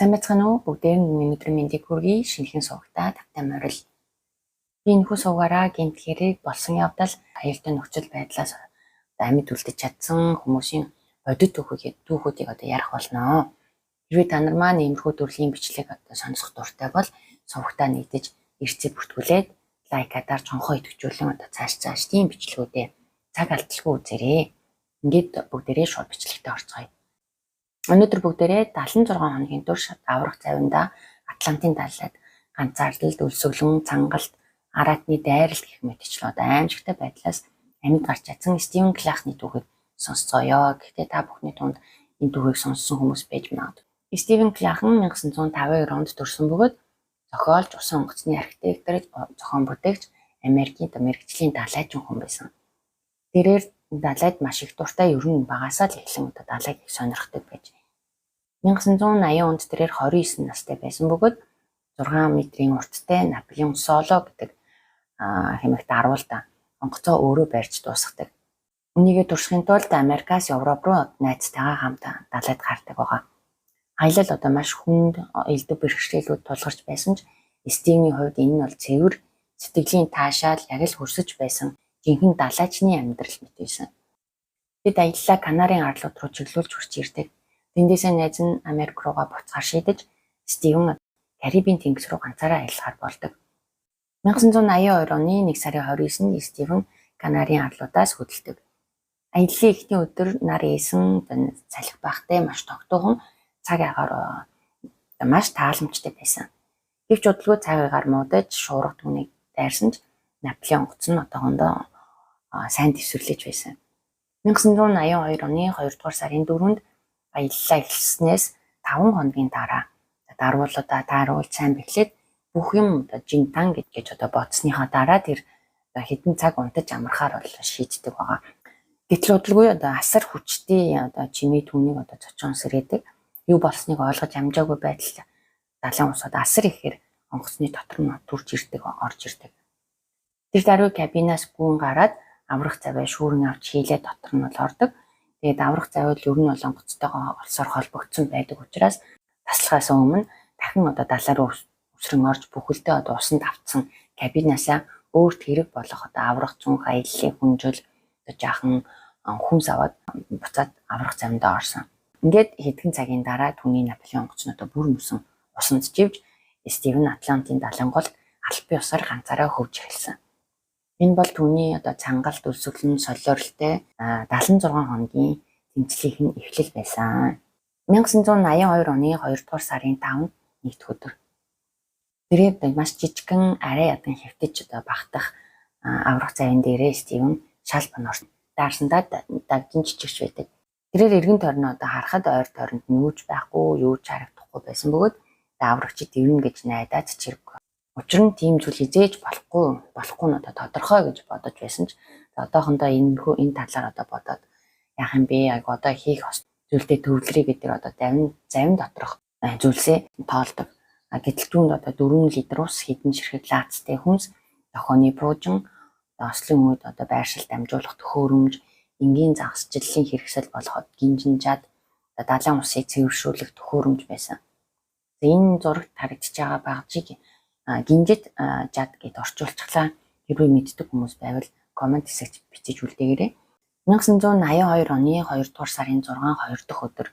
Сайн байцгаана уу? Бүгдээр нь өнөөдрийн мэндийг хүргэе. Шинэхэн сувгатаа тавтай морил. Би энэхүү сувгаараа гэмт хэрэг болсон явдал аюултай нөхцөл байдлаас амьд үлдэж чадсан хүмүүсийн бодит түүхүүдийг ярих болно. Хэрвээ та нар маань иймэрхүү төрлийн бичлэг сонсох дуртай бол сувгатаа нэгдэж эрцээ бүртгүүлээд лайкадаар цонхоо идэвхжүүлэн цааш тийм бичлэгүүдээ цаг алдалгүй үзээрэй. Ингээд бүгдээрээ шууд бичлэгтээ орцгоё. Өнөөдөр бүгдээрээ 76 хоногийн турш аврах завиндаа Атлантын далайд ганцаардалд өлсгөлөн цангалт араатны дайралт гэх мэтчлээ аимшигтай байдлаас амьд гарч чадсан Стивен Клахны түүхийг сонсцгоё. Гэхдээ та бүхний тунд энэ түүхийг сонссон хүмүүс байж магадгүй. Стивен Клах нь 1952 онд төрсөн бөгөөд зохиолч, усан онгоцны архитектор, зохион бүтээгч, Америкийн мэргэжлийн далайчин хүн байсан. Тэрээр далайд маш их дуртай, ер нь багасаа л эхлэн далайг их сонирхдаг байж. 1980 онд тэрээр 29 настай байсан бөгөөд 6 метрийн урттай Наполеон Соло гэдэг хэмээх дарвуултаа онгоцоо өөрөө барьж дуусгадаг. Үнийгээ туршихын тулд Америкаас Европ руу найзтайгаа хамт далайд гардаг байгаа. Аялал маш хүнд элдв бэрхшээлүүд тулгарч байсан ч Стивний хувьд энэ нь бол цэвэр сэтгэлийн таашаал яг л хөрсөж байсан жинхэнэ далайчны амьдрал мэт байсан. Бид аяллаа Канарын арлууд руу чиглүүлж хүрч ирдэг. Тэндээсээ найз нь Америк руугаа буцахаар шийдэж Стивен Карибын тэнгис рүү ганцаараа аялахаар болдог. 1982 оны 1 сарын 29-нд Стивен Канарын арлуудаас хөдөлдөг. Аяллаа эхний өдөр нар ээсэн салхи байхтай маш тогтуухан цаг агаар маш тааламжтай байсан. Гэвч удалгүй цаг агаар муудаж шуурга түүнийг дайрсан ч Наполеон онгоц нь одоохондоо сайн дэвсвэрлэж байсан. 1982 оны 2 дугаар сарын 4-нд аяллаа эхэлснээс 5 хоногийн дараа дарвуулуудаа тааруулж сайн бэхлээд бүх юм жинтан гэж бодсныхаа дараа тэр хэдэн цаг унтаж амархаар шийддэг байгаа. Гэтэл удалгүй асар хүчтэй чимээ түүнийг цочон сэрээдэг. Юу болсныг ойлгож амжаагүй байдал далайн усад асар ихээр онгоцны дотор нь төрж ирдэг, орж ирдэг. Тэр даруй кабинаас гүн гараад аврах заваа шүүрэн авч хийлээ дотор нь ордог. Тэгээд аврах заваа ер нь онгоцтойгоо олсоор холбогдсон байдаг учраас таслахаас өмнө дахин далай руу өсрөн орж бүхэлдээ усанд автсан кабинаасаа өөрт хэрэг болох аврах цүнх аяллаа хүнжил жаахан хүмс аваад буцаад аврах завиндаа орсон. Ингээд хэдхэн цагийн дараа түүний Наполеон онгоц нь бүр мөсөн усанд живж Стивен Атлантын далайн голд албан ёсоор ганцаараа хөвж эхэлсэн. Энэ бол түүний цангалт өлсгөлн солиоролтой 76 хоногийн тэмцлийнхэн эхлэл байсан. 1982 оны 2 дугаар сарын 5-нд нэгд өдөр. Тэрээр маш жижигхэн арай ядан хэвтэж багтах аврах завин дээрээ Стивен шал бонорт даарсандаа дагжин жижигч байдаг. Тэрээр эргэн тойрноо харахад ойр тойронд нүүж байхгүй, юу ч харагдахгүй байсан бөгөөд аврагчид ивнэ гэж найдаад чирэг. Учир нь тийм зүйл хизээж болохгүй нь тодорхой гэж бодож байсан ч одоохондоо энэ талаар бодоод яах юм бэ? Хийх зүйлдээ төвлөрий гэдэг завин доторх зүйлсээ тоолдог. Гэтэл түүнд 4 литр ус, хэдэн ширхэг лаацтай хүнс, дохооны буужин, ослын үед байршилд амжуулах төхөөрөмж, энгийн загасчлалын хэрэгсэл болгоод гинжинжаад далайн усыг цэвэршүүлэх төхөөрөмж байсан. Энэ зурагт харагдаж байгаа багжийг гинжит жад гэд орчуулчихлаа. Хэрвээ мэддэг хүмүүс байвал комент хэсэгт бичиж үлдээгээрэй. 1982 оны 2 дугаар сарын 6 2 дахь өдөр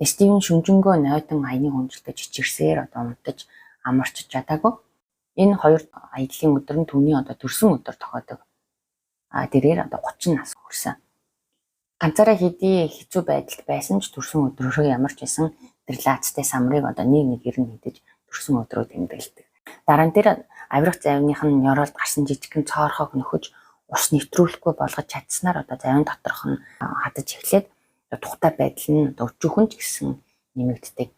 Стивен шүнжэнгөө нойтон аяны хүнжилтэд чичирсээр унтаж амарч чадаагүй. Энэ 2 аяллаа өдөр нь түүний төрсөн өдөр тохиодог. Тэрээр 30 нас хүрсэн. Ганцаараа хэдий хэцүү байдалд байсан ч төрсөн өдрөөрөө ямар ч байсан тэр лаацтай самрыг нэг нь хидэж төрсөн өдрөө тэмдэглэдэг. Дараа нь тэр авирах завиных нь ёроолд гарсан жижигхэн цоорхог нөхөж ус нэвтрүүлэхгүй болгож чадсанаар завин доторх нь хадаж эхлээд тухтай байдал нь өчүүхэн ч гэсэн нэмэгддэг.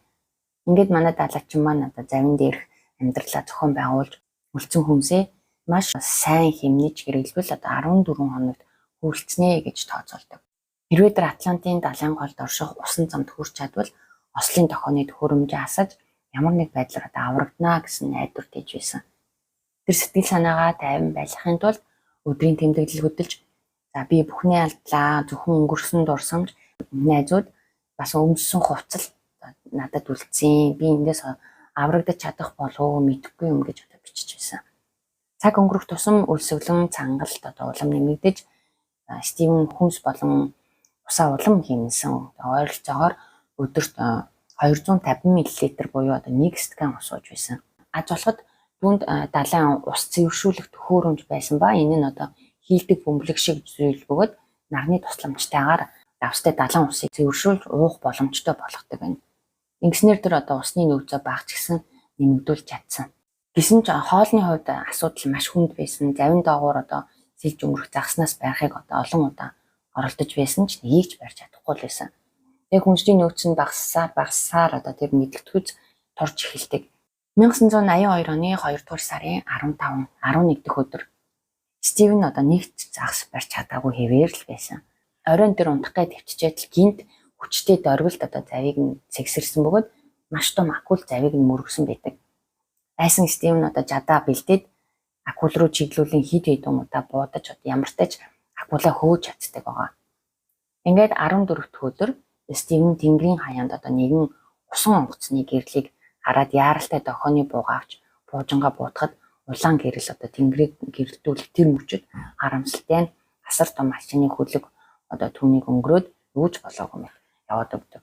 Ингээд манай далайчин маань завин дээрх амьдралаа зохион байгуулж үлдсэн хүнсээ маш сайн хэмнэж хэрэглэвэл 14 хоногт хүрэлцэнэ гэж тооцоолдог. Хэрвээ тэр Атлантын далайн голд орших усан замд хүрч чадвал ослын дохооны төхөөрөмжөө асаж ямар нэг байдлаар аврагдана гэсэн найдвар дэж байсан. Тэр сэтгэл санаагаа тайван байлгахын тулд өдрийн тэмдэглэл хөдөлж би бүхний алдлаа, зөвхөн өнгөрсөн дурсамж найзууд бас өмссөн хувцас надад үлдсэн. Би эндээс аврагдаж чадах болов уу мэдэхгүй юм гэж бичиж байсан. Цаг өнгөрөх тусам өлсгөлэн цангалт улам нэмэгдэж Стивен хүнс болон усаа улам хэмнсэн. Ойролцоогоор өдөрт 250 мл буюу 1 стакан ус ууж байсан. Аж болоход түүнд далайн ус цэвэршүүлэх төхөөрөмж байсан ба энэ нь хийлдэг бөмбөлөг шиг зүйл бөгөөд нарны тусламжтайгаар давстай далайн усыг цэвэршүүлж уух боломжтой болгодог байна. Ингэснээр тэр усны нөөцөө багч гисэн нэмэгдүүлж чадсан. Гэсэн ч хоолны хувьд асуудал маш хүнд байсан. Завин доогуур сэлж өнгөрөх загснаас байхыг олон удаа оролдож байсан ч нэгийг ч барьж чадахгүй л байсан. Яг хүнсний нөөц нь багассаар тэр мэдлэгтгүйц торж эхэлдэг. 1982 оны 2 дугаар сарын 11 дахь өдөр Стивен нэгт загас барьж чадаагүй хэвээр л байсан. Оройн тэр унтах гээд төвчжээд л гинт хүчтэй доргилд завийг нь цэгсэрсэн бөгөөд маш том акул завийг нь мөргсөн байдаг. Айсан Стивен жадаа бэлдээд акул руу чиглүүлэн хэд хэдэн удаа буудаж ямартайч акулаа хөөж чаддаг байгаа. Ингээд 14 дахь өдөр Стивен тэнгэрийн хаяанд нэгэн усан онгоцны гэрлийг хараад яаралтай дохооны бууга авч буужингаа буутахад улаан гэрэл тэнгэрийг гэрэлтүүлэх тэр мөчөд харамсалтай нь асар том машины хөлөг түүнийг өнгөрөөд юуж болоогүй мэт яваад өгдөг.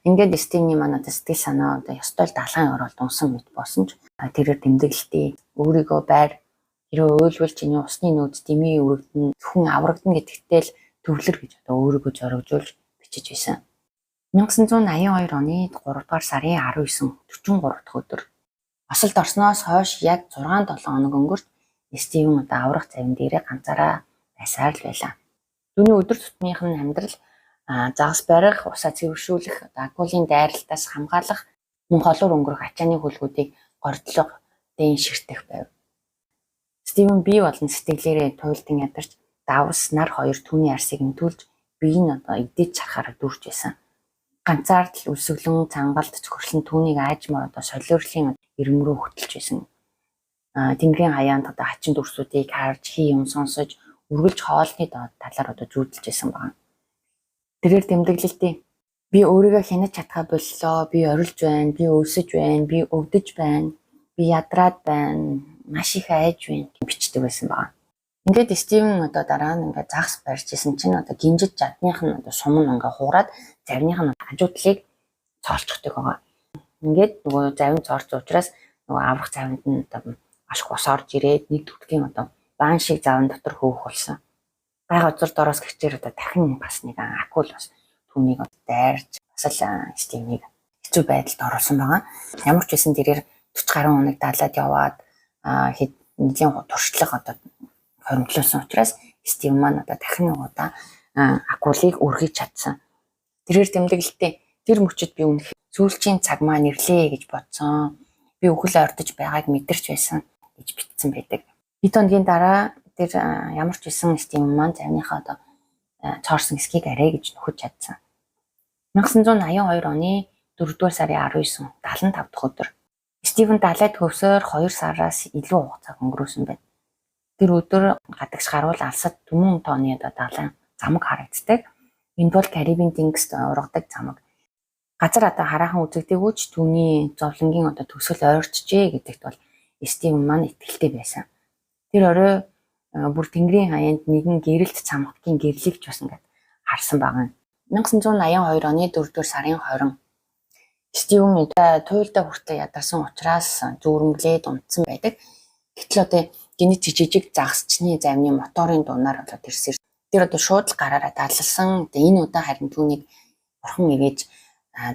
Ингээд Стивний сэтгэл санаа ёстой л далайн оролт унсан мэт болсон ч тэрээр тэмдэглэлтээ өөрийгөө байр хэрвээ уйлвал чиний усны нөөц дэмий өргөдөн зөвхөн аврагдана гэдэгтэй л төвлөр гэж өөрийгөө зоригжуулж бичиж байсан. 1982 оны 3 дугаар сарын 19 43 дахь өдөр осолд орсноос хойш яг 6-7 хоног өнгөрч Стивен аврах завин дээрээ ганцаараа байсаар л байлаа. Түүний өдөр тутмынх нь амьдрал загас барих, усаа цэвэршүүлэх, акулын дайралтаас хамгаалах, мөн холуур өнгөрөх ачааны хөлгүүдийг гордлого дээн ширтэх байв. Стивен бие болон сэтгэлээрээ туйлдан ядарч давс нар хоёр түүний арсыг нөтүүлж бие нь идэж чарахаар дүүрч байсан. Ганцаар л өсөглөн цангалт цохирлон түүнийг аажмаар солиорлын ирэм рүү хөтлж байсан. Тэнгэрийн хаяанд хачин дүрсүүдийг харж хий юм сонсож үргэлж хоолны талаар зүүдэлж байсан байна. Тэрээр тэмдэглэлтээ би өөрийгөө хянаж чадхаа боллоо, би орилж байна, би өвсөж байна, би өвдөж байна, би ядраад байна, маш их айж байна гэж бичдэг байсан байна. Ингээд Стивен дараа нь загас барьж исэн чинь гинжид жадных нь сум нь хуураад завных нь хажуудлыг цоолчихдаг байгаа. Ингээд нөгөө завин цоорч учраас нөгөө аврах завинд нь маш их ус орж ирээд нэг төвдгийн баан шиг завин дотор хөөх болсон. Гай газар дороос гэрчээр дахин бас нэг акул бас түүнийг дайрч бас л Стивнийг хэцүү байдалд оруулсан байгаа. Ямар ч байсан тэрээр 40 гаруй хоног далаад яваад нэлийн туршлага хоримтлуулсан учраас Стивен маань дахин нэг удаа акулыг өргөж чадсан. Тэрээр тэмдэглэлтээ тэр мөчөд би үнэх сүүлчийн цаг маань ирлээ гэж бодсон. Би үхэл ордож байгааг мэдэрч байсан гэж бичсэн байдаг. Хэд хоногийн дараа тэр ямар ч байсан Стивен маань завныхаа цоорсон эсхийг арай гэж нөхөж чадсан. 1982 оны 4 дугаар сарын 19 75 дахь өдөр Стивен далайд хөвсөөр 2 сараас илүү хугацааг өнгөрөөсөн байна. Тэр өдөр гадагш гарвал алсад түмэн тооны далайн замаг харагддаг. Энэ бол Карибын тэнгист ургадаг замаг. Газар хараахан үзэгдээгүй ч түүний зовлонгийн төсөл ойртжээ гэдэгт бол Стивен маань итгэлтэй байсан. Тэр орой бүр тэнгэрийн хаяанд нэгэн гэрэлт цамхгийн гэрлийг ч бас ингээд харсан байгаа. 1982 оны 4 дугаар сарын 20 Стивен туйлдаа хүртэл ядарсан учраас зүүрмглээд унтсан байдаг. Гэтэл гинэ жижиг загасчны завны моторын дунаар тэрсэр. Тэр шууд л гараараа даллсан. Энэ удаа харин түүнийг бурхан ивэж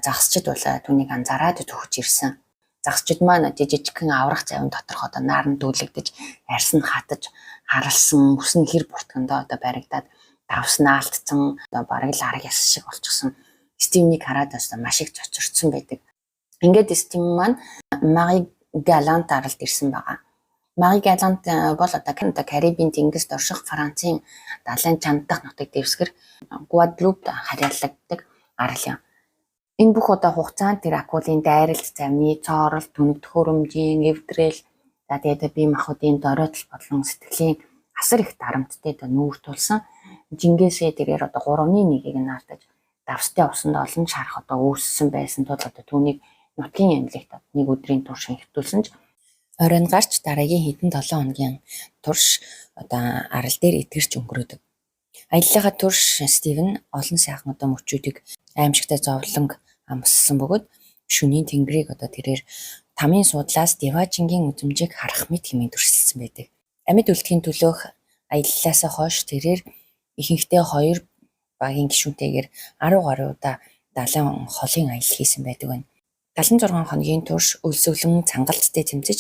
загасчд бол түүнийг анзаараад төгөж ирсэн. Загасчд маань жижигхэн аврах завин доторх наарн дүүлэгдэж, арьс нь хатаж, харалсан, өс нь хэр буртгандаа баригдаад давснаа алдсан, бараг л арга яс шиг болчихсон. Стивнийг хараад маш их цочирдсан байдаг. Ингээд Стивен маань Мари Галант аралд ирсэн байгаа. Мари Галант бол Карибын тэнгист орших Францын далайн чамдах нутаг дэвсгэр Гваделупт харьяалагддаг арал юм. Энэ бүх хугацаанд тэр акулын дайралт, завны цоорол, түнэг төхөөрөмжийн эвдрэл, тэгээд бие махбодын доройтол бодлон сэтгэлийн асар их дарамттай нүүр тулсан. Жингээсээ тэрээр 3-1-ийг нь алдаж давстай усанд олон шарх одоо үүссэн байсан тул одоо түүнийг нутгийн эмнэлэгт нэг өдрийн турш хэвтүүлсэн ч оройн гарч дараагийн хэдэн 7 хоногийн турш одоо арал дээр итгэрч өнгөрөөдөг. Аяллахад турш Стивен олон сайхан одоо мөчүүдийг аимшигтай зовлон амссан бөгөөд шөнийн тэнгэрийг одоо тэрээр тамийн суудлаас Деважингийн үзмжийг харах мэт хэмээн төрсөлсөн байдаг. Амьд үлдэхийн төлөөх аяллаасаа хойш тэрээр ихэнхдээ 2 багийн гишүүнтэйгээр 10 гаруй удаа далайн холын аялал хийсэн байдаг байна. 76 хоногийн турш өлсгөлэн цангалцтай тэмцэж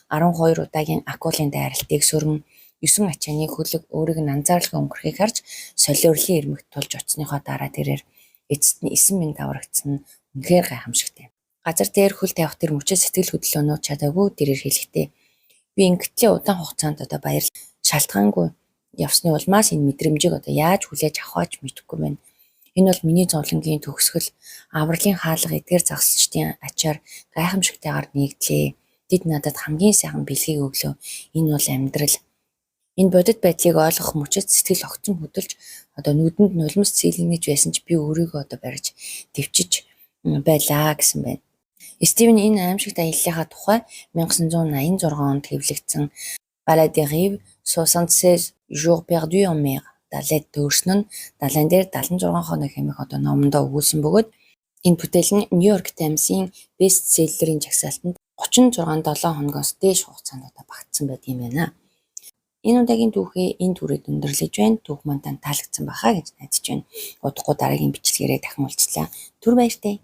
12 удаагийн акулын дайралтыг сөрөн 9 ачааны хөлөг өөрийг нь анзааралгүй өнгөрөхийг харж солиорлын ирмэгт тулж оцсныхоо дараа тэрээр эцэст нь 9 даврагдсан нь үнэхээр гайхамшигтай. Газар дээр хөл тавих тэр мөчөд сэтгэл хөдлөлөөнөө чадаагүй тэрээр хэлэхдээ би ингэтлээ удаан хугацаанд одоо баярлал шалтгаангүй явсны улмаас энэ мэдрэмжийг одоо яаж хүлээж авахаач мэдэхгүй байна. Энэ бол миний зовлонгийн төгсгөл авралын хаалга эдгээр загсчдын ачаар гайхамшигтайгаар нэгдлээ. Тэд надад хамгийн сайхан бэлгийг өглөө. Энэ бол амьдрал. Энэ бодит байдлыг ойлгох мөчөд сэтгэл огцом хөдөлж одоо нүдэнд нулимс цэглэнэж байсан ч би өөрийгөө одоо барьж төвчж байлаа гэсэн байна. Стивен энэ аимшигт аяллахаа тухай 1986 онд хэвлэгдсэн Balade des Rives 76 jours perdus en mer далайд дөөрсөн нь далайн дээр 76 хоног хэмээх одоо номондоо өгүүлсэн бөгөөд энэ бүтээл нь Нью-Йорк Таймс-ийн бестселлерийн жагсаалтанд 36-7 хоногоос дээш хугацаанд одоо багтсан байт юм байна. Энэ удаагийн түүхээ энэ түрээд өндөрлөж байна. Түүх маань танд таалагдсан байхаа гэж найдаж байна. Удахгүй дараагийн бичлэгээрээ дахин уулзлаа. Түр баяртай.